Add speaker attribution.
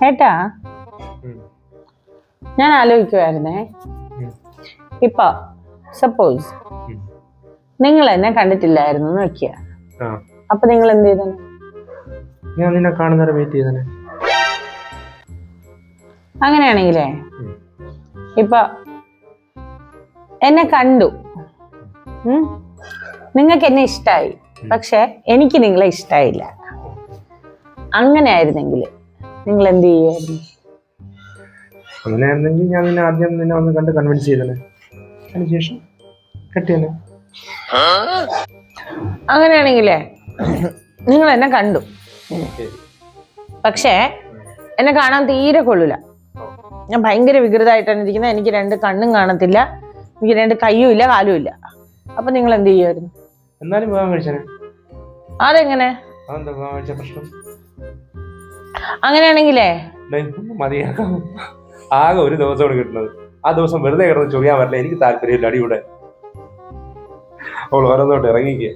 Speaker 1: ഏട്ടാ, ഞാൻ ആലോചിക്കുവായിരുന്നേ, ഇപ്പൊ സപ്പോസ് നിങ്ങൾ എന്നെ കണ്ടിട്ടില്ലായിരുന്നു വെക്കുക, അപ്പൊ നിങ്ങൾ എന്ത് ചെയ്തേ?
Speaker 2: ഞാൻ നിന്നെ കാണുന്നവരെ വെയിറ്റ് ചെയ്തേ.
Speaker 1: അങ്ങനെയാണെങ്കിലേ ഇപ്പൊ എന്നെ കണ്ടു, നിങ്ങൾക്ക് എന്നെ ഇഷ്ടായി, പക്ഷെ എനിക്ക് നിങ്ങളെ ഇഷ്ടായില്ല. അങ്ങനെ ആയിരുന്നെങ്കിൽ നിങ്ങൾ എന്ത് ചെയ്യുമായിരുന്നു?
Speaker 2: അങ്ങനെയായിരുന്നെങ്കിൽ ഞാൻ നിന്നെ ആദ്യം ഒന്ന് കണ്ട് കൺവിൻസ് ചെയ്തേ, അതിനുശേഷം കെട്ടിയനെ.
Speaker 1: അങ്ങനെയാണെങ്കിലേ നിങ്ങൾ എന്നെ കണ്ടു, പക്ഷേ എന്നെ കാണാൻ തീരെ കൊള്ളൂല. ഞാൻ ഭയങ്കര വികൃതമായിട്ടാണ് ഇരിക്കുന്നത്. എനിക്ക് 2 കണ്ണും കാണത്തില്ല, എനിക്ക് 2 കയ്യും ഇല്ല, കാലും ഇല്ല. അപ്പൊ നിങ്ങൾ എന്ത് ചെയ്യുമായിരുന്നു?
Speaker 2: എന്നാലും വിവാഹം കഴിച്ചേ.
Speaker 1: അതെങ്ങനെ?
Speaker 2: അതെന്താ വിവാഹം കഴിച്ച പ്രശ്നം?
Speaker 1: അങ്ങനെയാണെങ്കിലേ
Speaker 2: മതിയാക്കാം. ആകെ ഒരു ദിവസമാണ് കിട്ടുന്നത്. ആ ദിവസം വെറുതെ കിടന്ന് ചൊറിയാൻ പറ്റില്ല. എനിക്ക് താല്പര്യമില്ല. അടിയൂടെ അവൾ ഓരോന്നോട്ട് ഇറങ്ങിക്കുക.